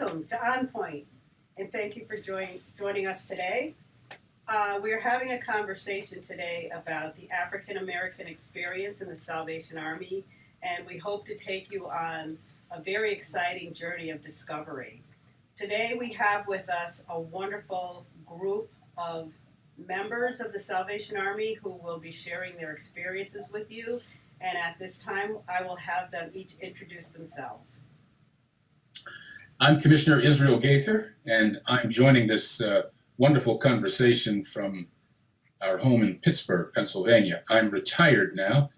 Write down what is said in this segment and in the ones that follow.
welcome to On Point, and thank you for joining us today. We're having a conversation today about the African American experience in the Salvation Army, and we hope to take you on a very exciting journey of discovery. Today, we have with us a wonderful group of members of the Salvation Army who will be sharing their experiences with you. And at this time, I will have them each introduce themselves. I'm Commissioner Israel Gaither, and I'm joining this wonderful conversation from our home in Pittsburgh, Pennsylvania. I'm retired now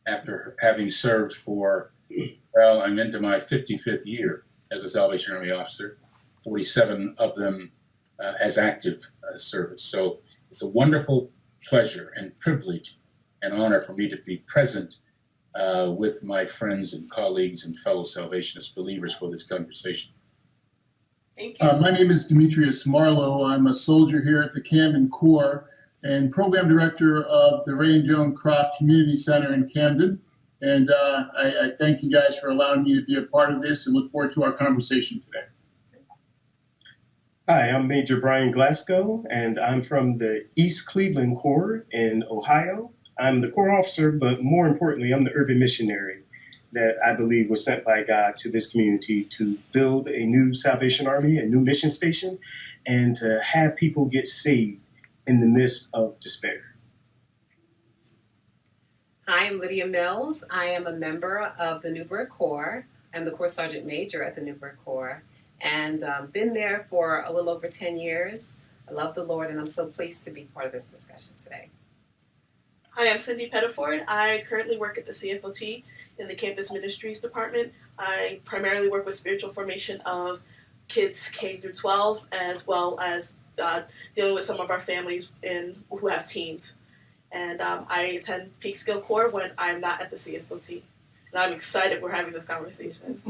after having served for, well, I'm into my 55th year as a Salvation Army officer, 47 of them as active service. So it's a wonderful pleasure and privilege and honor for me to be present with my friends and colleagues and fellow Salvationist believers for this conversation. Thank you. My name is Demetrius Marlowe. I'm a soldier here at the Camden Corps and program director of the Ray and Joan Kroc Community Center in Camden. And I thank you guys for allowing me to be a part of this and look forward to our conversation today. Hi, I'm Major Brian Glasgow, and I'm from the East Cleveland Corps in Ohio. I'm the Corps officer, but more importantly, I'm the urban missionary that I believe was sent by God to this community to build a new Salvation Army, a new mission station, and to have people get saved in the midst of despair. Hi, I'm Lydia Mills. I am a member of the Newburgh Corps. I'm the Corps Sergeant Major at the Newburgh Corps, and been there for a little over 10 years. I love the Lord, and I'm so pleased to be part of this discussion today. Hi, I'm Cindy Pettiford. I currently work at the CFOT in the Campus Ministries Department. I primarily work with spiritual formation of kids K through 12, as well as dealing with some of our families who have teens. And I attend Peekskill Corps when I'm not at the CFOT. And I'm excited we're having this conversation.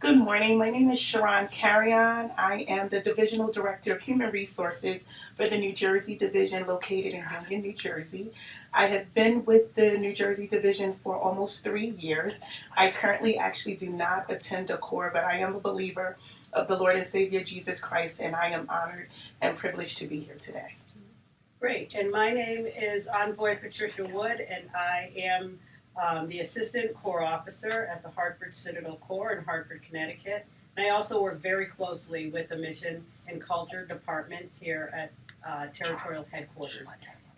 Good morning. My name is Sharon Carrion. I am the Divisional Director of Human Resources for the New Jersey Division located in Union, New Jersey. I have been with the New Jersey Division for almost 3 years. I currently actually do not attend a corps, but I am a believer of the Lord and Savior Jesus Christ, and I am honored and privileged to be here today. Great. And my name is Envoy Patricia Wood, and I am the Assistant Corps Officer at the Hartford Citadel Corps in Hartford, Connecticut. And I also work very closely with the Mission and Culture Department here at Territorial Headquarters.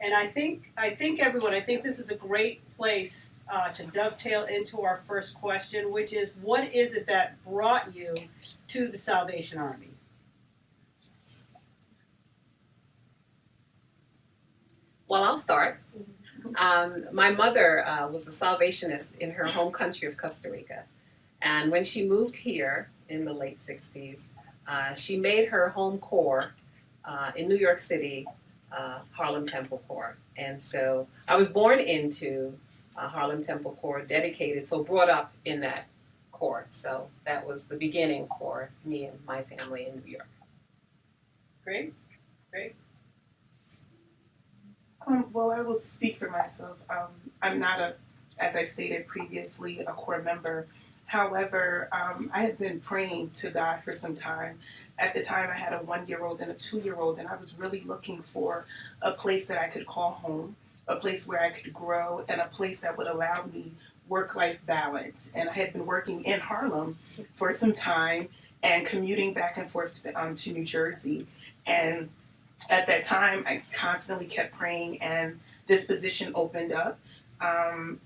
And I think this is a great place to dovetail into our first question, which is, what is it that brought you to the Salvation Army? Well, I'll start. My mother was a Salvationist in her home country of Costa Rica. And when she moved here in the late 60s, she made her home corps in New York City, Harlem Temple Corps. And so I was born into Harlem Temple Corps, brought up in that corps. So that was the beginning for me and my family in New York. Great. Well, I will speak for myself. I'm not as I stated previously, a corps member. However, I had been praying to God for some time. At the time, I had a 1-year-old and a 2-year-old, and I was really looking for a place that I could call home, a place where I could grow, and a place that would allow me work-life balance. And I had been working in Harlem for some time and commuting back and forth to New Jersey. And at that time, I constantly kept praying, and this position opened up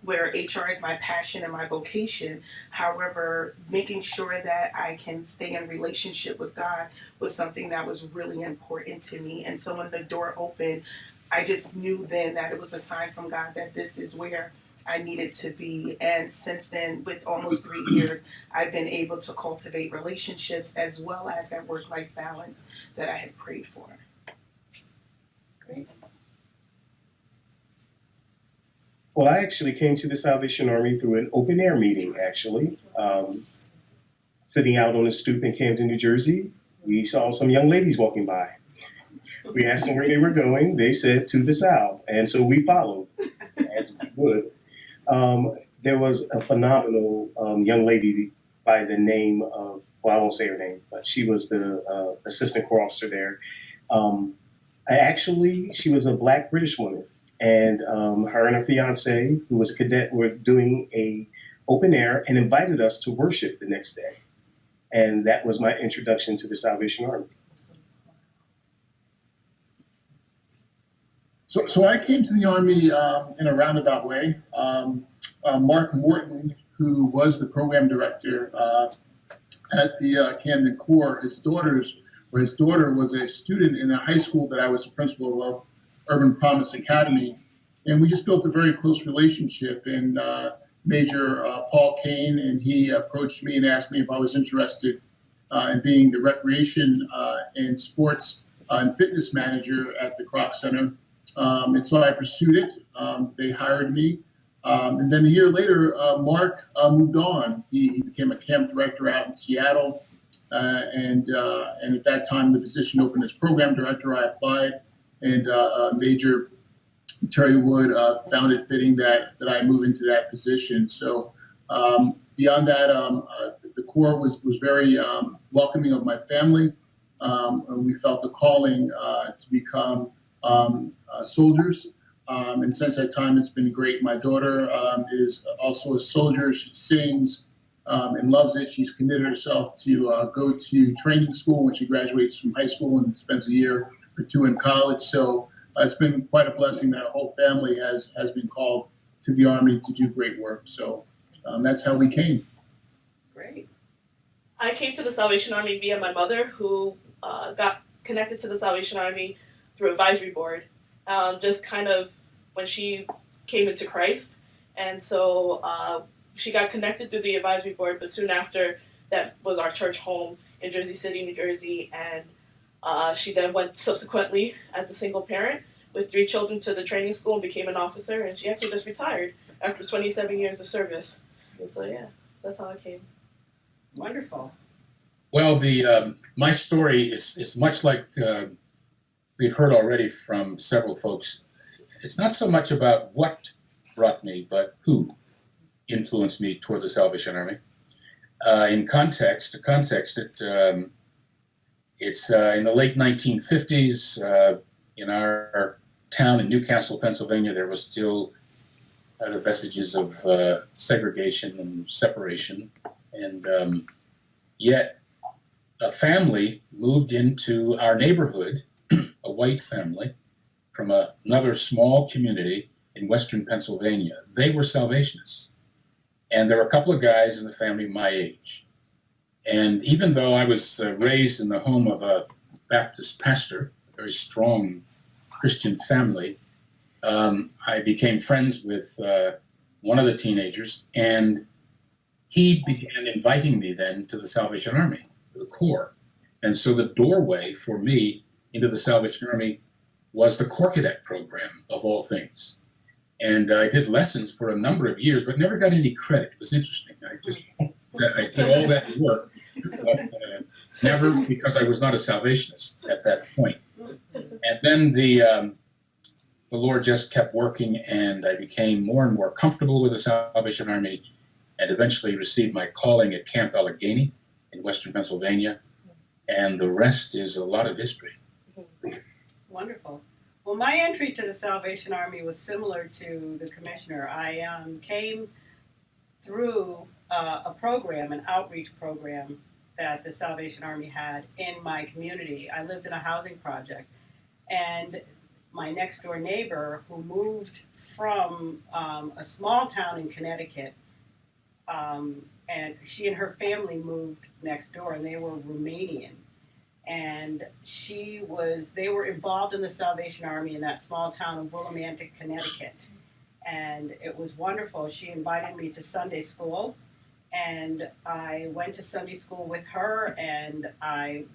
where HR is my passion and my vocation. However, making sure that I can stay in relationship with God was something that was really important to me. And so when the door opened, I just knew then that it was a sign from God that this is where I needed to be. And since then, with almost 3 years, I've been able to cultivate relationships as well as that work-life balance that I had prayed for. Great. Well, I actually came to the Salvation Army through an open air meeting, actually. Sitting out on a stoop in Camden, New Jersey, we saw some young ladies walking by. We asked them where they were going. They said to the south. And so we followed, as we would. There was a phenomenal young lady by the name of, well, I won't say her name, but she was the assistant corps officer there. She was a Black British woman, and her and her fiance, who was a cadet, were doing a open air and invited us to worship the next day. And that was my introduction to the Salvation Army. So I came to the Army in a roundabout way. Mark Morton, who was the program director at the Camden Corps, his daughter was a student in a high school that I was the principal of, Urban Promise Academy. And we just built a very close relationship. And Major Paul Kane, and he approached me and asked me if I was interested in being the recreation and sports and fitness manager at the Kroc Center. And so I pursued it. They hired me. And then a year later, Mark moved on. He became a camp director out in Seattle. And at that time, the position opened as program director. I applied, and Major Terry Wood found it fitting that I move into that position. So beyond that, the Corps was very welcoming of my family. And we felt a calling to become soldiers. And since that time, it's been great. My daughter is also a soldier. She sings and loves it. She's committed herself to go to training school when she graduates from high school and spends a year or two in college. So it's been quite a blessing that our whole family has been called to the Army to do great work. So that's how we came. Great. I came to the Salvation Army via my mother, who got connected to the Salvation Army through advisory board, just kind of when she came into Christ. And so she got connected through the advisory board, but soon after, that was our church home in Jersey City, New Jersey. And she then went subsequently as a single parent with 3 children to the training school and became an officer. And she actually just retired after 27 years of service. And so, yeah, that's how I came. Wonderful. Well, my story is much like we've heard already from several folks. It's not so much about what brought me, but who influenced me toward the Salvation Army. In context, it's in the late 1950s. In our town in Newcastle, Pennsylvania, there was still the vestiges of segregation and separation, and yet a family moved into our neighborhood, a white family from another small community in western Pennsylvania. They were Salvationists, and there were a couple of guys in the family my age. And even though I was raised in the home of a Baptist pastor, a very strong Christian family, I became friends with one of the teenagers, and he began inviting me then to the Salvation Army, the Corps. And so the doorway for me into the Salvation Army was the Corps Cadet program, of all things. And I did lessons for a number of years, but never got any credit. It was interesting. I did all that work, but never, because I was not a Salvationist at that point. And then the Lord just kept working, and I became more and more comfortable with the Salvation Army, and eventually received my calling at Camp Allegheny in western Pennsylvania. And the rest is a lot of history. Wonderful. Well, my entry to the Salvation Army was similar to the commissioner. I came through a program, an outreach program that the Salvation Army had in my community. I lived in a housing project, and my next door neighbor, who moved from a small town in Connecticut, and she and her family moved next door, and they were Romanian. And they were involved in the Salvation Army in that small town of Willimantic, Connecticut. And it was wonderful. She invited me to Sunday school, and I went to Sunday school with her, and I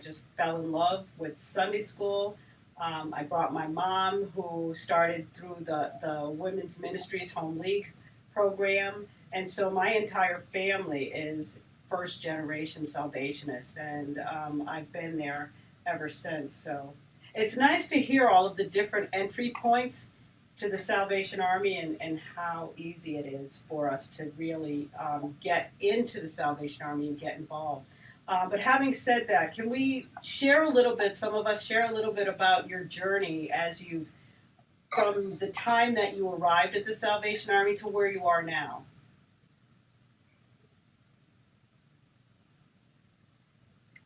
just fell in love with Sunday school. I brought my mom, who started through the Women's Ministries Home League program. And so my entire family is first generation Salvationist, and I've been there ever since. So it's nice to hear all of the different entry points to the Salvation Army and how easy it is for us to really get into the Salvation Army and get involved. But having said that, can we share a little bit, some of us share a little bit about your journey as you've, from the time that you arrived at the Salvation Army to where you are now?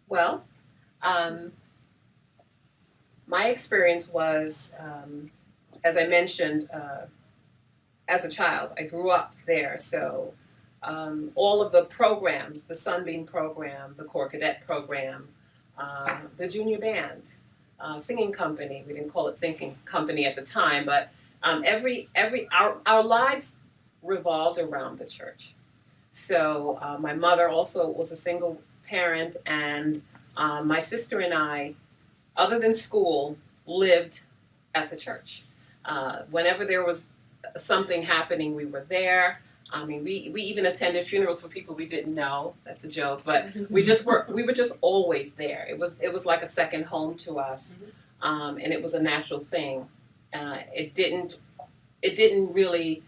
Well, my experience was, as I mentioned, as a child, I grew up there. So all of the programs, the Sunbeam program, the Corps Cadet program, the junior band, singing company, we didn't call it singing company at the time, but our lives revolved around the church. So my mother also was a single parent, and my sister and I, other than school, lived at the church. Whenever there was something happening, we were there. I mean, we even attended funerals for people we didn't know. That's a joke, but we were just always there. It was like a second home to us, and it was a natural thing. It didn't really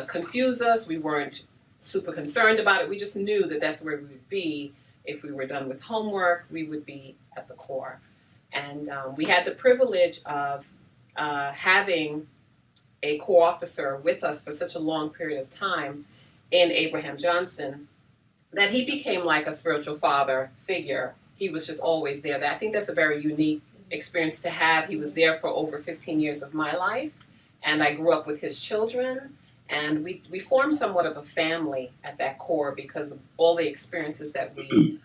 confuse us. We weren't super concerned about it. We just knew that that's where we would be. If we were done with homework, we would be at the Corps. And we had the privilege of having a Corps officer with us for such a long period of time in Abraham Johnson that he became like a spiritual father figure. He was just always there. I think that's a very unique experience to have. He was there for over 15 years of my life, and I grew up with his children. And we formed somewhat of a family at that Corps because of all the experiences that we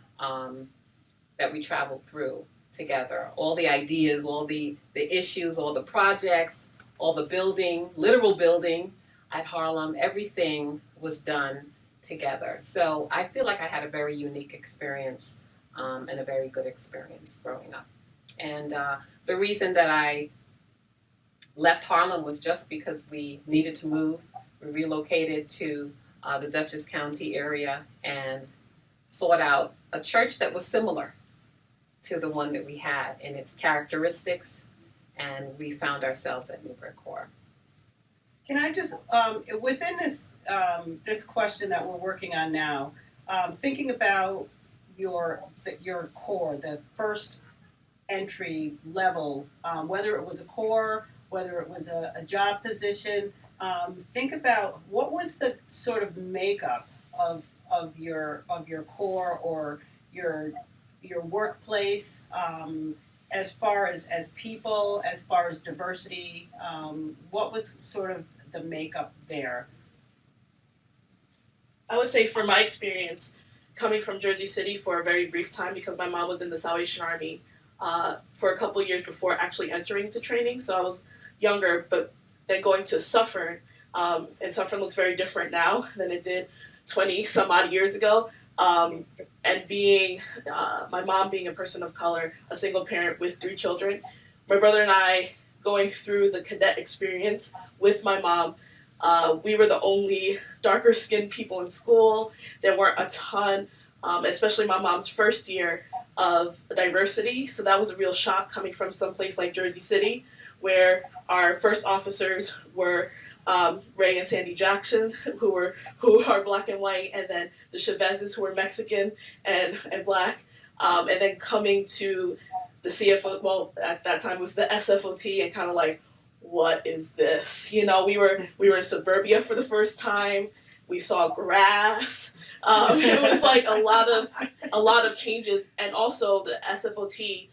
traveled through together. All the ideas, all the issues, all the projects, all the building, literal building at Harlem, everything was done together. So I feel like I had a very unique experience and a very good experience growing up. And the reason that I left Harlem was just because we needed to move. We relocated to the Dutchess County area and sought out a church that was similar to the one that we had in its characteristics, and we found ourselves at Newburgh Corps. Can I just, within this question that we're working on now, thinking about your Corps, the first entry level, whether it was a Corps, whether it was a job position, think about what was the sort of makeup of your Corps or your workplace, as far as people, as far as diversity. What was sort of the makeup there? I would say from my experience, coming from Jersey City for a very brief time because my mom was in the Salvation Army for a couple of years before actually entering to training. So I was younger, but then going to Suffern, and Suffern looks very different now than it did 20 some odd years ago. And being, my mom being a person of color, a single parent with 3 children, my brother and I going through the cadet experience with my mom, we were the only darker skinned people in school. There weren't a ton, especially my mom's first year, of diversity. So that was a real shock coming from some place like Jersey City, where our first officers were Ray and Sandy Jackson, who are black and white, and then the Chavezes, who were Mexican and black, and then coming to the CFO, well, at that time was the SFOT, and kind of like, what is this? You know, we were in suburbia for the first time. We saw grass. It was like a lot of changes, and also the SFOT.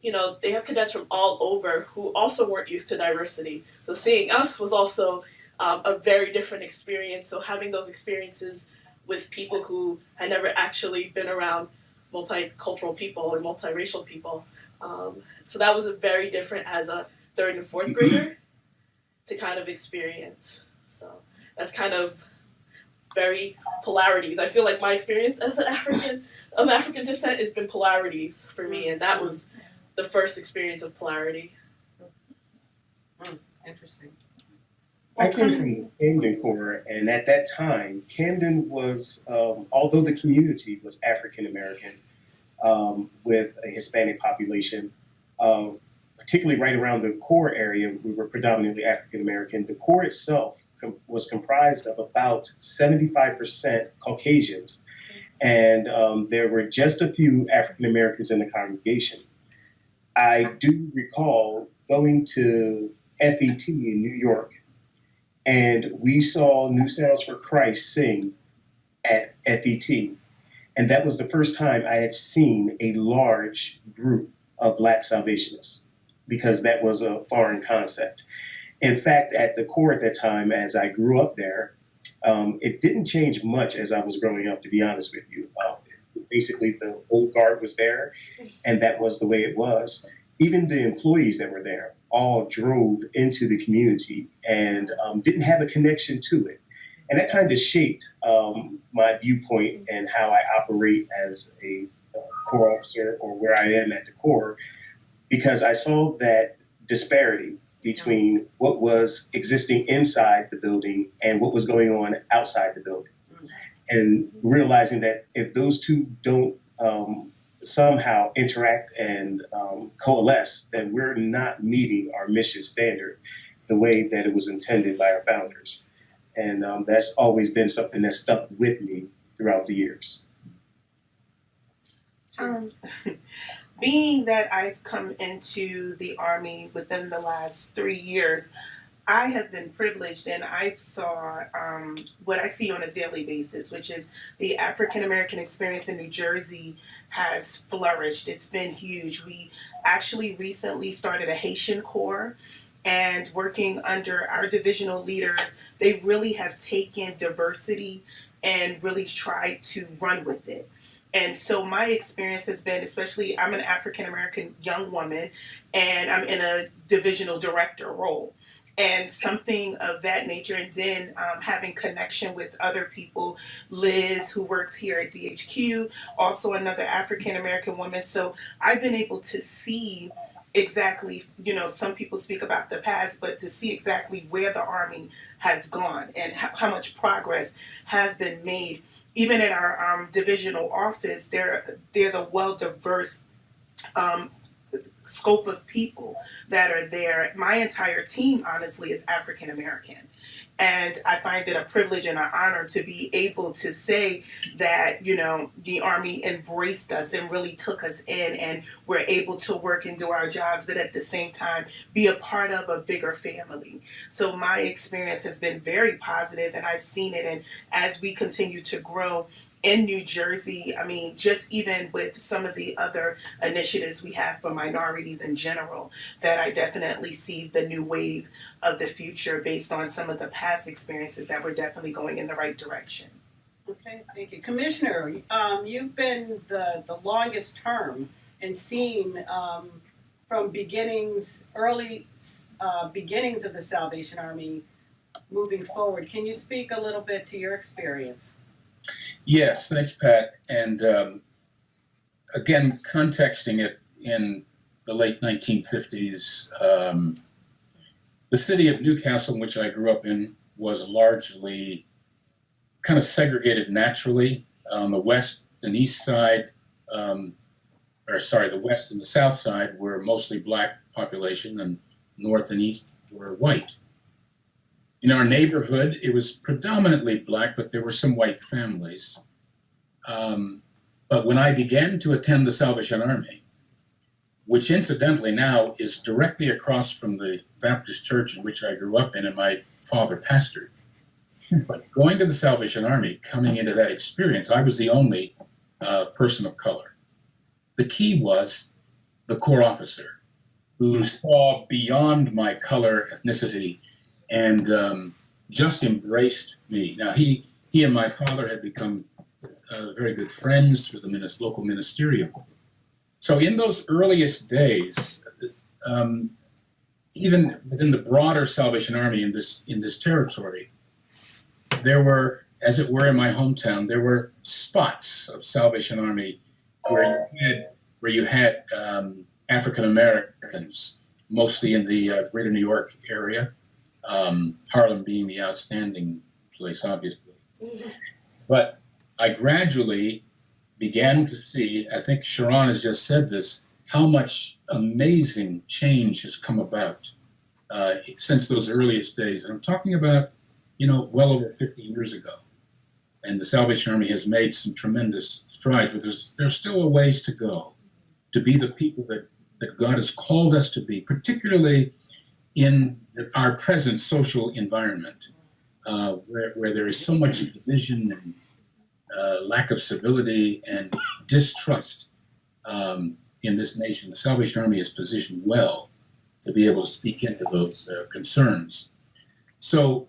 You know, they have cadets from all over who also weren't used to diversity. So seeing us was also a very different experience. So having those experiences with people who had never actually been around multicultural people or multiracial people. So that was a very different as a 3rd and 4th grader to kind of experience. So that's kind of very polarities. I feel like my experience as an African descent has been polarities for me, and that was the first experience of polarity. Interesting. I came from Camden Corps, and at that time, Camden was, although the community was African American, with a Hispanic population, particularly right around the core area, we were predominantly African American. The core itself was comprised of about 75% Caucasians, and there were just a few African Americans in the congregation. I do recall going to FET in New York, and we saw New Sounds for Christ sing at FET. And that was the first time I had seen a large group of Black Salvationists, because that was a foreign concept. In fact, at the core at that time, as I grew up there, it didn't change much as I was growing up, to be honest with you. Basically, the old guard was there, and that was the way it was. Even the employees that were there all drove into the community and didn't have a connection to it. And that kind of shaped my viewpoint and how I operate as a Corps officer, or where I am at the Corps, because I saw that disparity between what was existing inside the building and what was going on outside the building. And realizing that if those two don't somehow interact and coalesce, then we're not meeting our mission standard the way that it was intended by our founders. And that's always been something that stuck with me throughout the years. Being that I've come into the Army within the last 3 years, I have been privileged, and I saw what I see on a daily basis, which is the African American experience in New Jersey has flourished. It's been huge. We actually recently started a Haitian Corps, and working under our divisional leaders, they really have taken diversity and really tried to run with it. And so my experience has been, especially I'm an African American young woman, and I'm in a divisional director role. And something of that nature, and then having connection with other people, Liz, who works here at DHQ, also another African American woman. So I've been able to see exactly, some people speak about the past, but to see exactly where the Army has gone and how much progress has been made. Even in our divisional office, there's a well-diverse scope of people that are there. My entire team, honestly, is African American. And I find it a privilege and an honor to be able to say that, the Army embraced us and really took us in, and we're able to work and do our jobs, but at the same time, be a part of a bigger family. So my experience has been very positive, and I've seen it. And as we continue to grow in New Jersey, just even with some of the other initiatives we have for minorities in general, that I definitely see the new wave of the future based on some of the past experiences that we're definitely going in the right direction. Okay, thank you. Commissioner, you've been the longest term and seen from early beginnings of the Salvation Army moving forward. Can you speak a little bit to your experience? Yes, thanks, Pat. And again, contexting it in the late 1950s, the city of Newcastle, which I grew up in, was largely kind of segregated naturally. On the west and east side, the west and the south side were mostly Black population, and north and east were white. In our neighborhood, it was predominantly Black, but there were some white families. But when I began to attend the Salvation Army, which incidentally now is directly across from the Baptist church in which I grew up in and my father pastored. But going to the Salvation Army, coming into that experience, I was the only person of color. The key was the Corps officer, who saw beyond my color, ethnicity, and just embraced me. Now, he and my father had become very good friends through the local ministerium. So in those earliest days, even within the broader Salvation Army in this territory, there were, as it were in my hometown, there were spots of Salvation Army where you had African Americans, mostly in the greater New York area, Harlem being the outstanding place, obviously. But I gradually began to see, I think Sharon has just said this, how much amazing change has come about since those earliest days. And I'm talking about, well over 50 years ago. And the Salvation Army has made some tremendous strides, but there's still a ways to go to be the people that God has called us to be, particularly in our present social environment, where there is so much division and lack of civility and distrust in this nation. The Salvation Army is positioned well to be able to speak into those concerns. So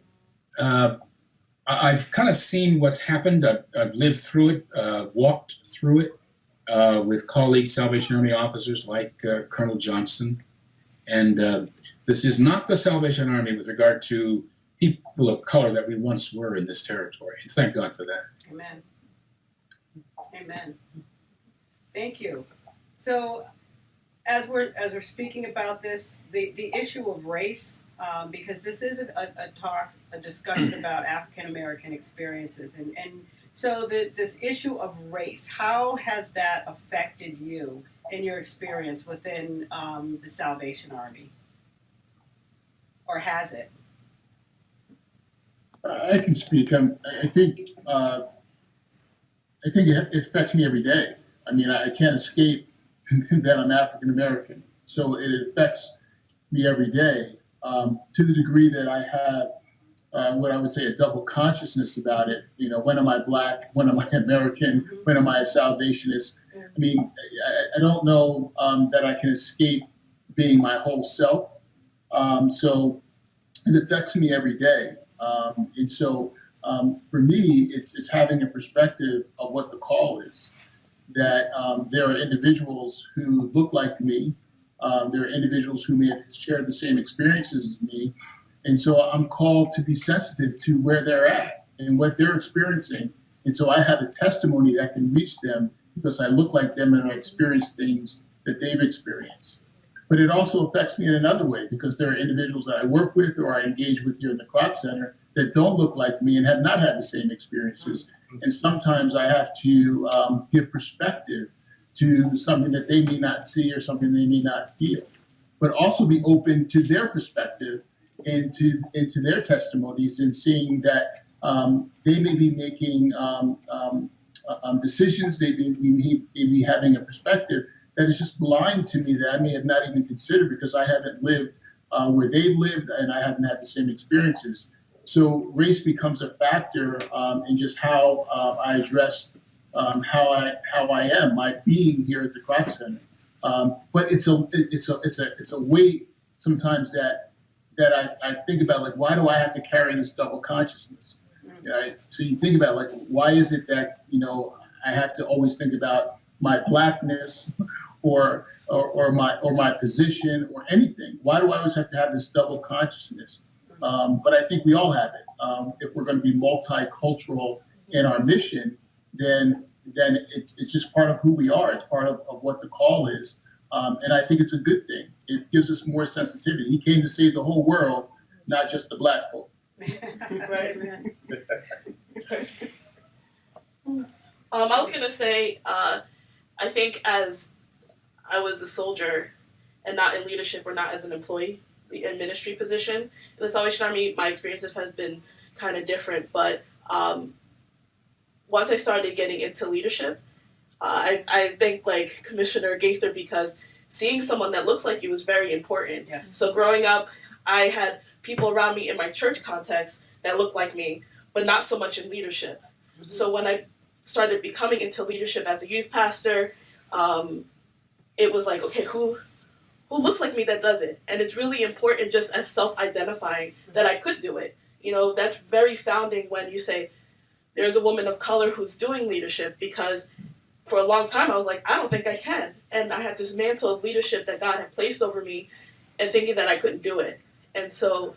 I've kind of seen what's happened. I've lived through it, walked through it with colleague Salvation Army officers like Colonel Johnson. And this is not the Salvation Army with regard to people of color that we once were in this territory. And thank God for that. Amen. Amen. Thank you. So, as we're speaking about this, the issue of race, because this is a discussion about African American experiences, and so this issue of race, how has that affected you in your experience within the Salvation Army, or has it? I can speak. I think it affects me every day. I mean, I can't escape that I'm African American, so it affects me every day to the degree that I have what I would say a double consciousness about it. When am I Black? When am I American? When am I a Salvationist? I mean, I don't know that I can escape being my whole self. So it affects me every day. And so for me, it's having a perspective of what the call is, that there are individuals who look like me. There are individuals who may have shared the same experiences as me. And so I'm called to be sensitive to where they're at and what they're experiencing. And so I have a testimony that can reach them because I look like them and I experience things that they've experienced. But it also affects me in another way because there are individuals that I work with or I engage with here in the Kroc Center that don't look like me and have not had the same experiences. And sometimes I have to give perspective to something that they may not see or something they may not feel, but also be open to their perspective and into their testimonies and seeing that they may be making decisions, they may be having a perspective that is just blind to me that I may have not even considered because I haven't lived where they've lived and I haven't had the same experiences. So race becomes a factor in just how I address how I am, my being here at the Kroc Center. But it's a weight sometimes that I think about, like, why do I have to carry this double consciousness? Right? So you think about, like, why is it that I have to always think about my Blackness or my position or anything? Why do I always have to have this double consciousness? But I think we all have it. If we're going to be multicultural in our mission, then it's just part of who we are. It's part of what the call is. And I think it's a good thing. It gives us more sensitivity. He came to save the whole world, not just the Black folk. Right. I was going to say, I think as I was a soldier and not in leadership or not as an employee in ministry position, in the Salvation Army, my experiences have been kind of different. But once I started getting into leadership, I think like Commissioner Gaither, because seeing someone that looks like you is very important. Yes. So growing up, I had people around me in my church context that looked like me, but not so much in leadership. Mm-hmm. So when I started becoming into leadership as a youth pastor, it was like, okay, who looks like me that does it? And it's really important just as self-identifying that I could do it. That's very founding when you say there's a woman of color who's doing leadership, because for a long time I was like, I don't think I can. And I had this mantle of leadership that God had placed over me and thinking that I couldn't do it. And so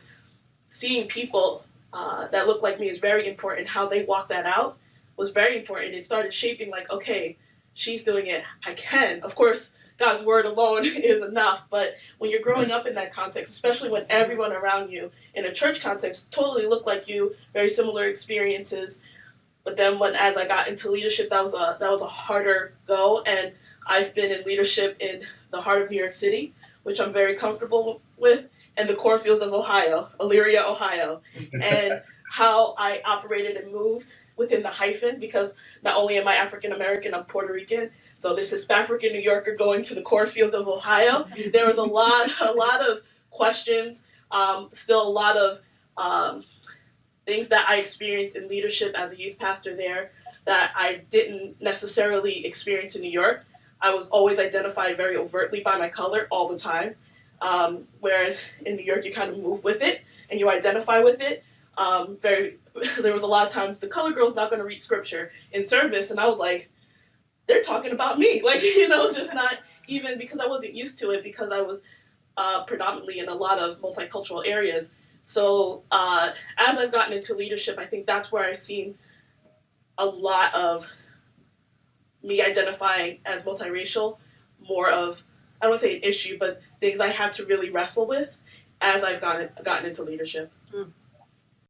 seeing people that look like me is very important. How they walk that out was very important. It started shaping like, okay, she's doing it, I can. Of course, God's word alone is enough, but when you're growing up in that context, especially when everyone around you in a church context totally looked like you, very similar experiences, but then as I got into leadership, that was a harder go, and I've been in leadership in the heart of New York City, which I'm very comfortable with, and the cornfields of Ohio, Elyria, Ohio, and how I operated and moved within the hyphen, because not only am I African American, I'm Puerto Rican. So this Hispanic New Yorker going to the cornfields of Ohio. There was a lot of questions, still a lot of things that I experienced in leadership as a youth pastor there that I didn't necessarily experience in New York. I was always identified very overtly by my color all the time, whereas in New York you kind of move with it and you identify with it. There was a lot of times the color girl's not going to read scripture in service, and I was like, they're talking about me, like, just not even, because I wasn't used to it, because I was predominantly in a lot of multicultural areas. So as I've gotten into leadership, I think that's where I've seen a lot of me identifying as multiracial, more of, I don't want to say an issue, but things I had to really wrestle with as I've gotten into leadership.